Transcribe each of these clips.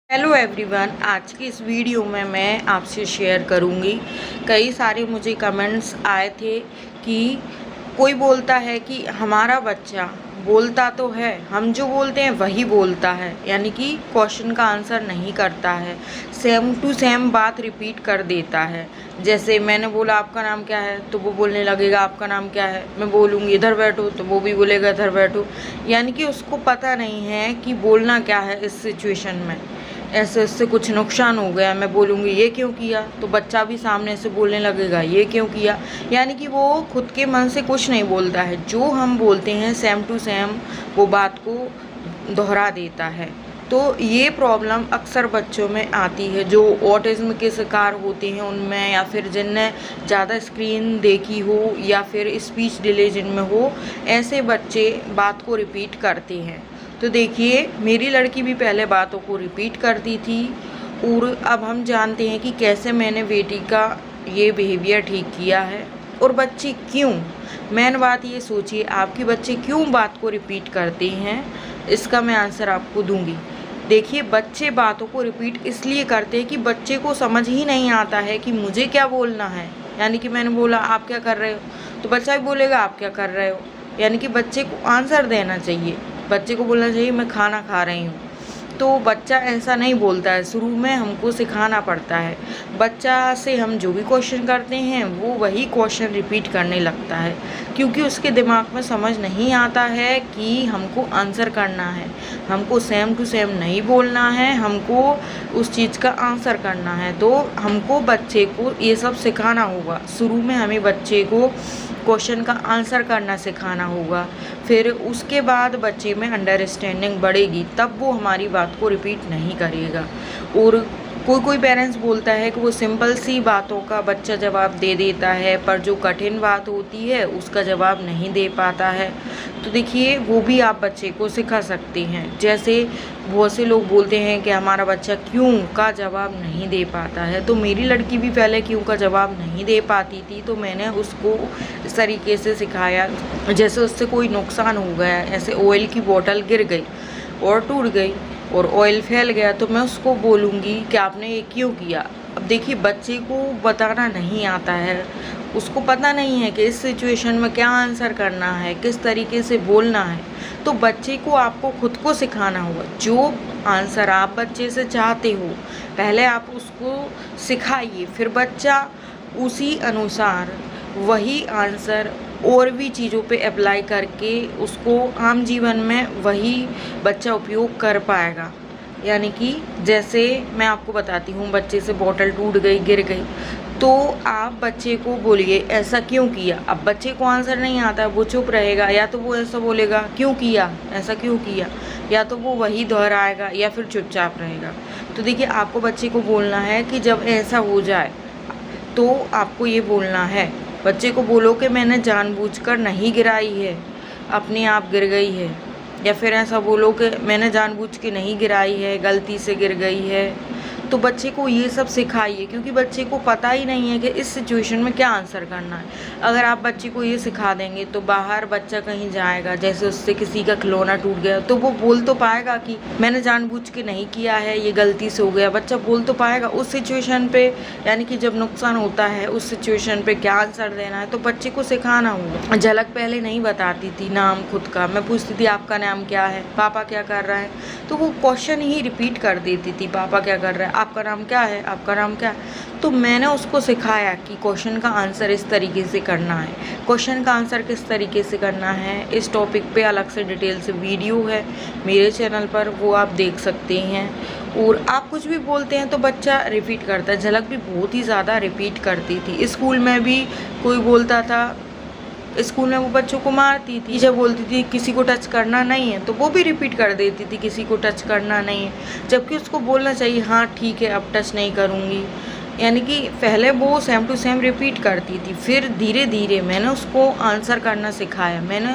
Hello everyone, आज की इस वीडियो में मैं आपसे शेयर करूंगी। कई सारे मुझे कमेंट्स आए थे कि कोई बोलता है कि हमारा बच्चा बोलता तो है, हम जो बोलते हैं वही बोलता है, यानी कि क्वेश्चन का आंसर नहीं करता है, सेम टू सेम बात रिपीट कर देता है। जैसे मैंने बोला आपका नाम क्या है, तो वो बोलने लगेगा आपका नाम क्या है। मैं बोलूँगी इधर बैठो, तो वो भी बोलेगा इधर बैठो। यानी कि उसको पता नहीं है कि बोलना क्या है इस सिचुएशन में। ऐसे इससे कुछ नुकसान हो गया, मैं बोलूँगी ये क्यों किया, तो बच्चा भी सामने से बोलने लगेगा ये क्यों किया। यानी कि वो खुद के मन से कुछ नहीं बोलता है, जो हम बोलते हैं सेम टू सेम वो बात को दोहरा देता है। तो ये प्रॉब्लम अक्सर बच्चों में आती है जो ऑटिज़्म के शिकार होते हैं उनमें, या फिर जिनने ज़्यादा स्क्रीन देखी हो, या फिर स्पीच डिले जिनमें हो, ऐसे बच्चे बात को रिपीट करते हैं। तो देखिए, मेरी लड़की भी पहले बातों को रिपीट करती थी, और अब हम जानते हैं कि कैसे मैंने बेटी का ये बिहेवियर ठीक किया है। और बच्चे क्यों, मेन बात ये सोचिए, आपके बच्चे क्यों बात को रिपीट करते हैं, इसका मैं आंसर आपको दूंगी। देखिए, बच्चे बातों को रिपीट इसलिए करते हैं कि बच्चे को समझ ही नहीं आता है कि मुझे क्या बोलना है। यानी कि मैंने बोला आप क्या कर रहे हो, तो बच्चा भी बोलेगा आप क्या कर रहे हो। यानी कि बच्चे को आंसर देना चाहिए, बच्चे को बोलना चाहिए मैं खाना खा रही हूँ। तो बच्चा ऐसा नहीं बोलता है, शुरू में हमको सिखाना पड़ता है। बच्चा से हम जो भी क्वेश्चन करते हैं वो वही क्वेश्चन रिपीट करने लगता है, क्योंकि उसके दिमाग में समझ नहीं आता है कि हमको आंसर करना है, हमको सेम टू सेम नहीं बोलना है, हमको उस चीज़ का आंसर करना है। तो हमको बच्चे को ये सब सिखाना होगा। शुरू में हमें बच्चे को क्वेश्चन का आंसर करना सिखाना होगा, फिर उसके बाद बच्चे में अंडरस्टैंडिंग बढ़ेगी, तब वो हमारी बात को रिपीट नहीं करेगा। और कोई पेरेंट्स बोलता है कि वो सिंपल सी बातों का बच्चा जवाब दे देता है, पर जो कठिन बात होती है उसका जवाब नहीं दे पाता है। तो देखिए, वो भी आप बच्चे को सिखा सकते हैं। जैसे बहुत से लोग बोलते हैं कि हमारा बच्चा क्यों का जवाब नहीं दे पाता है, तो मेरी लड़की भी पहले क्यों का जवाब नहीं दे पाती थी, तो मैंने उसको इस तरीके से सिखाया। जैसे उससे कोई नुकसान हो गया, ऐसे ऑयल की बोतल गिर गई और टूट गई और ऑयल फैल गया, तो मैं उसको बोलूँगी कि आपने ये क्यों किया। अब देखिए, बच्चे को बताना नहीं आता है, उसको पता नहीं है कि इस सिचुएशन में क्या आंसर करना है, किस तरीके से बोलना है। तो बच्चे को आपको खुद को सिखाना होगा। जो आंसर आप बच्चे से चाहते हो, पहले आप उसको सिखाइए, फिर बच्चा उसी अनुसार वही आंसर और भी चीज़ों पे अप्लाई करके उसको आम जीवन में वही बच्चा उपयोग कर पाएगा। यानी कि जैसे मैं आपको बताती हूँ, बच्चे से बोतल टूट गई, गिर गई, तो आप बच्चे को बोलिए ऐसा क्यों किया। अब बच्चे को आंसर नहीं आता, वो चुप रहेगा, या तो वो ऐसा बोलेगा क्यों किया, ऐसा क्यों किया, या तो वो वही दोहराएगा, या फिर चुपचाप रहेगा। तो देखिए, आपको बच्चे को बोलना है कि जब ऐसा हो जाए तो आपको ये बोलना है। बच्चे को बोलो कि मैंने जानबूझकर नहीं गिराई है, अपने आप गिर गई है। या फिर ऐसा बोलो कि मैंने जानबूझ के नहीं गिराई है, गलती से गिर गई है। तो बच्चे को ये सब सिखाइए, क्योंकि बच्चे को पता ही नहीं है कि इस सिचुएशन में क्या आंसर करना है। अगर आप बच्चे को ये सिखा देंगे तो बाहर बच्चा कहीं जाएगा, जैसे उससे किसी का खिलौना टूट गया, तो वो बोल तो पाएगा कि मैंने जानबूझ के नहीं किया है, ये गलती से हो गया। बच्चा बोल तो पाएगा उस सिचुएशन पे, यानी कि जब नुकसान होता है उस सिचुएशन पे क्या आंसर देना है। तो बच्चे को सिखाना होगा। झलक पहले नहीं बताती थी नाम खुद का, मैं पूछती थी आपका नाम क्या है, पापा क्या कर रहा है, तो वो क्वेश्चन ही रिपीट कर देती थी, पापा क्या कर रहा है, आपका नाम क्या है, आपका नाम क्या है। तो मैंने उसको सिखाया कि क्वेश्चन का आंसर इस तरीके से करना है। क्वेश्चन का आंसर किस तरीके से करना है, इस टॉपिक पे अलग से डिटेल से वीडियो है मेरे चैनल पर, वो आप देख सकते हैं। और आप कुछ भी बोलते हैं तो बच्चा रिपीट करता है। झलक भी बहुत ही ज़्यादा रिपीट करती थी। स्कूल में भी कोई बोलता था, स्कूल में वो बच्चों को मारती थी, जब बोलती थी किसी को टच करना नहीं है, तो वो भी रिपीट कर देती थी किसी को टच करना नहीं है, जबकि उसको बोलना चाहिए हाँ ठीक है अब टच नहीं करूँगी। यानी कि पहले वो सेम टू सेम रिपीट करती थी, फिर धीरे धीरे मैंने उसको आंसर करना सिखाया, मैंने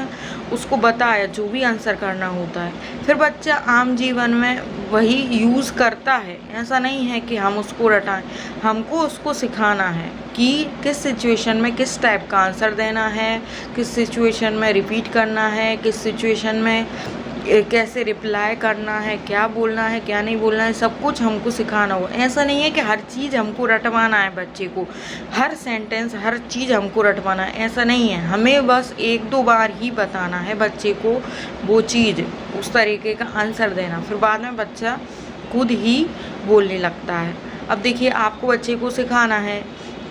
उसको बताया जो भी आंसर करना होता है। फिर बच्चा आम जीवन में वही यूज़ करता है। ऐसा नहीं है कि हम उसको रटाएं, हमको उसको सिखाना है कि किस सिचुएशन में किस टाइप का आंसर देना है, किस सिचुएशन में रिपीट करना है, किस सिचुएशन में कैसे रिप्लाई करना है, क्या बोलना है, क्या नहीं बोलना है, सब कुछ हमको सिखाना होगा। ऐसा नहीं है कि हर चीज़ हमको रटवाना है बच्चे को, हर सेंटेंस हर चीज़ हमको रटवाना है, ऐसा नहीं है। हमें बस 1-2 बार ही बताना है बच्चे को वो चीज़, उस तरीके का आंसर देना, फिर बाद में बच्चा खुद ही बोलने लगता है। अब देखिए, आपको बच्चे को सिखाना है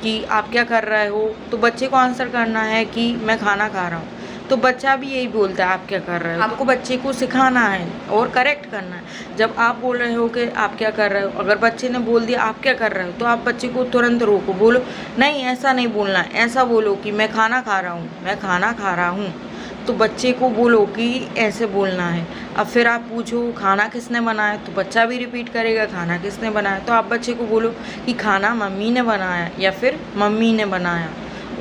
कि आप क्या कर रहे हो, तो बच्चे को आंसर करना है कि मैं खाना खा रहा हूँ, तो बच्चा भी यही बोलता है आप क्या कर रहे हो। आपको बच्चे को सिखाना है और करेक्ट करना है। जब आप बोल रहे हो कि आप क्या कर रहे हो, अगर बच्चे ने बोल दिया आप क्या कर रहे हो, तो आप बच्चे को तुरंत रोको, बोलो नहीं ऐसा नहीं बोलना है, ऐसा बोलो कि मैं खाना खा रहा हूँ, मैं खाना खा रहा हूँ। तो बच्चे को बोलो कि ऐसे बोलना है। अब फिर आप पूछो खाना किसने बनाया, तो बच्चा भी रिपीट करेगा खाना किसने बनाया, तो आप बच्चे को बोलो कि खाना मम्मी ने बनाया या फिर मम्मी ने बनाया।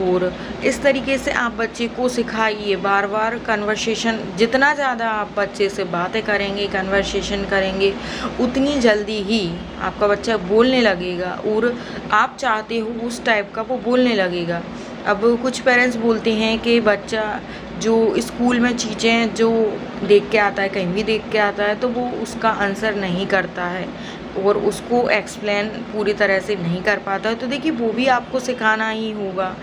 और इस तरीके से आप बच्चे को सिखाइए, बार बार कन्वर्सेशन, जितना ज़्यादा आप बच्चे से बातें करेंगे, कन्वर्सेशन करेंगे, उतनी जल्दी ही आपका बच्चा बोलने लगेगा और आप चाहते हो उस टाइप का वो बोलने लगेगा। अब कुछ पेरेंट्स बोलते हैं कि बच्चा जो स्कूल में चीज़ें जो देख के आता है, कहीं भी देख के आता है, तो वो उसका आंसर नहीं करता है और उसको एक्सप्लेन पूरी तरह से नहीं कर पाता है। तो देखिए, वो भी आपको सिखाना ही होगा।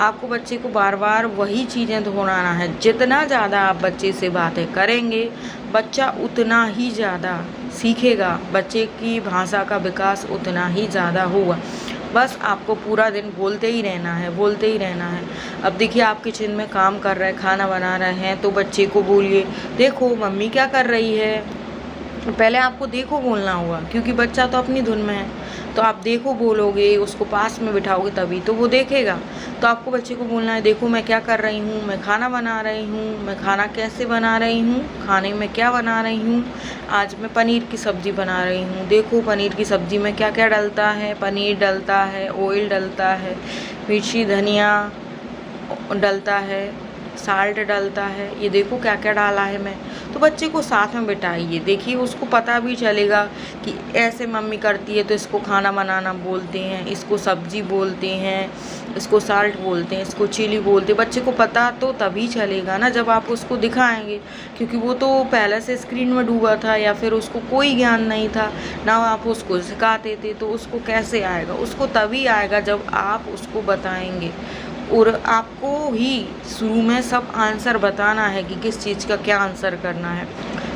आपको बच्चे को बार बार वही चीज़ें दोहराना है। जितना ज़्यादा आप बच्चे से बातें करेंगे, बच्चा उतना ही ज़्यादा सीखेगा, बच्चे की भाषा का विकास उतना ही ज़्यादा होगा। बस आपको पूरा दिन बोलते ही रहना है, बोलते ही रहना है। अब देखिए, आप किचन में काम कर रहे हैं, खाना बना रहे हैं, तो बच्चे को बोलिए देखो मम्मी क्या कर रही है। पहले आपको देखो बोलना होगा, क्योंकि बच्चा तो अपनी धुन में है। तो आप देखो बोलोगे, उसको पास में बिठाओगे तभी तो वो देखेगा। तो आपको बच्चे को बोलना है देखो मैं क्या कर रही हूँ, मैं खाना बना रही हूँ, मैं खाना कैसे बना रही हूँ, खाने में क्या बना रही हूँ। आज मैं पनीर की सब्ज़ी बना रही हूँ, देखो पनीर की सब्ज़ी में क्या क्या डलता है, पनीर डलता है, ऑयल डलता है, मिर्ची धनिया डलता है, साल्ट डलता है, ये देखो क्या क्या डाला है मैं। तो बच्चे को साथ में बिठाइए, देखिए उसको पता भी चलेगा कि ऐसे मम्मी करती है तो इसको खाना बनाना बोलते हैं, इसको सब्जी बोलते हैं, इसको साल्ट बोलते हैं, इसको चिली बोलते हैं। बच्चे को पता तो तभी चलेगा ना जब आप उसको दिखाएंगे, क्योंकि वो तो पहले से स्क्रीन में डूबा था या फिर उसको कोई ज्ञान नहीं था ना, आप उसको सिखाते थे। तो उसको कैसे आएगा, उसको तभी आएगा जब आप उसको बताएंगे। और आपको ही शुरू में सब आंसर बताना है कि किस चीज़ का क्या आंसर करना है।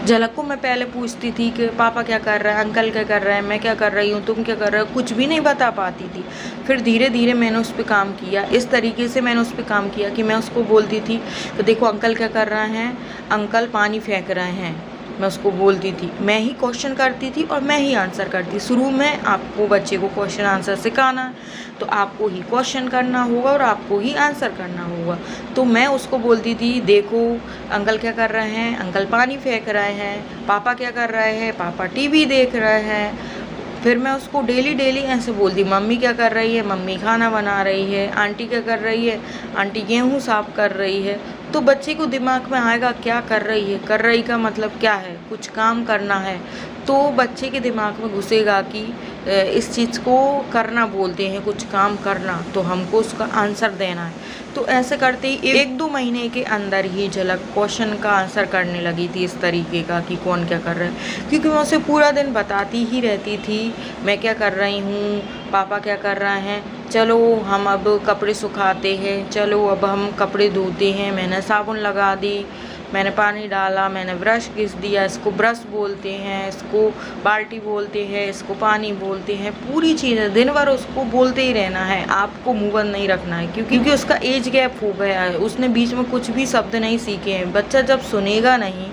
झलक को मैं पहले पूछती थी कि पापा क्या कर रहा है, अंकल क्या कर रहे हैं, मैं क्या कर रही हूँ, तुम क्या कर रहे हो, कुछ भी नहीं बता पाती थी। फिर धीरे धीरे मैंने उस पर काम किया, इस तरीके से मैंने उस पर काम किया कि मैं उसको बोलती थी कि देखो अंकल क्या कर रहे हैं, अंकल पानी फेंक रहे हैं। मैं उसको बोलती थी, मैं ही क्वेश्चन करती थी और मैं ही आंसर करती। शुरू में आपको बच्चे को क्वेश्चन आंसर सिखाना है, तो आपको ही क्वेश्चन करना होगा और आपको ही आंसर करना होगा। तो मैं उसको बोलती थी देखो अंकल क्या कर रहे हैं, अंकल पानी फेंक रहे हैं, पापा क्या कर रहे हैं, पापा टीवी देख रहे हैं। फिर मैं उसको डेली डेली ऐसे बोलती, मम्मी क्या कर रही है, मम्मी खाना बना रही है, आंटी क्या कर रही है, आंटी गेहूँ साफ कर रही है। तो बच्चे को दिमाग में आएगा क्या कर रही है, कर रही का मतलब क्या है, कुछ काम करना है। तो बच्चे के दिमाग में घुसेगा कि इस चीज़ को करना बोलते हैं, कुछ काम करना, तो हमको उसका आंसर देना है। तो ऐसे करते ही 1-2 महीने के अंदर ही झलक क्वेश्चन का आंसर करने लगी थी, इस तरीके का कि कौन क्या कर रहा है। क्योंकि मैं उसे पूरा दिन बताती ही रहती थी, मैं क्या कर रही हूँ, पापा क्या कर रहे हैं, चलो हम अब कपड़े सुखाते हैं, चलो अब हम कपड़े धोते हैं। मैंने साबुन लगा दी, मैंने पानी डाला, मैंने ब्रश घिस दिया, इसको ब्रश बोलते हैं, इसको बाल्टी बोलते हैं, इसको पानी बोलते हैं। पूरी चीज़ें दिन भर उसको बोलते ही रहना है, आपको मुँह बंद नहीं रखना है, क्योंकि उसका एज गैप हो गया है, उसने बीच में कुछ भी शब्द नहीं सीखे हैं। बच्चा जब सुनेगा नहीं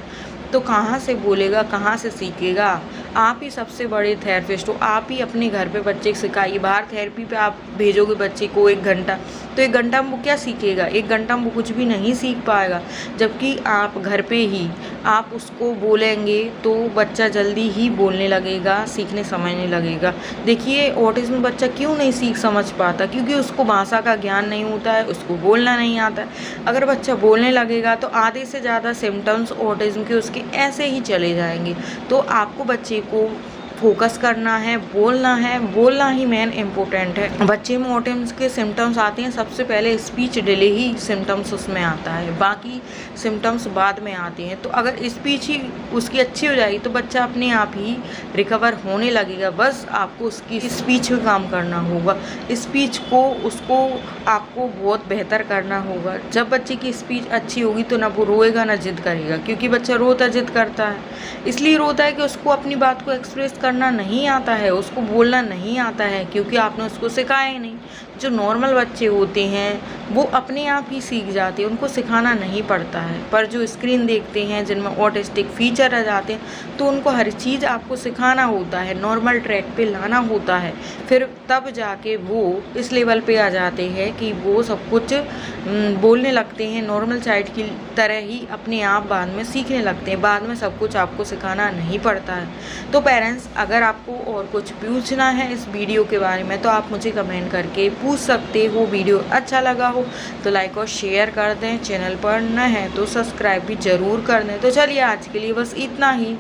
तो कहाँ से बोलेगा, कहाँ से सीखेगा। आप ही सबसे बड़े थेरेपिस्ट हो, आप ही अपने घर पे बच्चे को सिखाइए। बाहर थेरेपी पे आप भेजोगे बच्चे को 1 घंटा, तो 1 घंटा में वो क्या सीखेगा, 1 घंटा में वो कुछ भी नहीं सीख पाएगा। जबकि आप घर पे ही आप उसको बोलेंगे तो बच्चा जल्दी ही बोलने लगेगा, सीखने समझने लगेगा। देखिए ऑटिज्म बच्चा क्यों नहीं सीख समझ पाता, क्योंकि उसको भाषा का ज्ञान नहीं होता है, उसको बोलना नहीं आता है। अगर बच्चा बोलने लगेगा तो आधे से ज़्यादा सिम्टम्स ऑटिज्म के उसके ऐसे ही चले जाएंगे। तो आपको बच्चे को फोकस करना है, बोलना ही मेन इम्पोर्टेंट है। बच्चे में ऑटिज्म के सिम्टम्स आते हैं, सबसे पहले स्पीच डिले ही सिम्टम्स उसमें आता है, बाकी सिम्टम्स बाद में आते हैं। तो अगर स्पीच ही उसकी अच्छी हो जाएगी तो बच्चा अपने आप ही रिकवर होने लगेगा। बस आपको उसकी स्पीच पे काम करना होगा, स्पीच को उसको आपको बहुत बेहतर करना होगा। जब बच्चे की स्पीच अच्छी होगी तो ना वो रोएगा ना जिद करेगा, क्योंकि बच्चा रोता जिद करता है, इसलिए रोता है कि उसको अपनी बात को एक्सप्रेस करना नहीं आता है, उसको बोलना नहीं आता है, क्योंकि आपने उसको सिखाया ही नहीं। जो नॉर्मल बच्चे होते हैं वो अपने आप ही सीख जाते हैं, उनको सिखाना नहीं पड़ता है। पर जो स्क्रीन देखते हैं जिनमें ऑटिस्टिक फीचर आ जाते हैं तो उनको हर चीज़ आपको सिखाना होता है, नॉर्मल ट्रैक पे लाना होता है, फिर तब जाके वो इस लेवल पे आ जाते हैं कि वो सब कुछ बोलने लगते हैं, नॉर्मल चाइल्ड की तरह ही अपने आप बाद में सीखने लगते हैं। बाद में सब कुछ आपको सिखाना नहीं पड़ता है। तो पेरेंट्स, अगर आपको और कुछ पूछना है इस वीडियो के बारे में तो आप मुझे कमेंट करके पूछ सकते हो। वीडियो अच्छा लगा हो तो लाइक और शेयर कर दें, चैनल पर नए हैं तो सब्सक्राइब भी ज़रूर कर दें। तो चलिए आज के लिए बस इतना ही।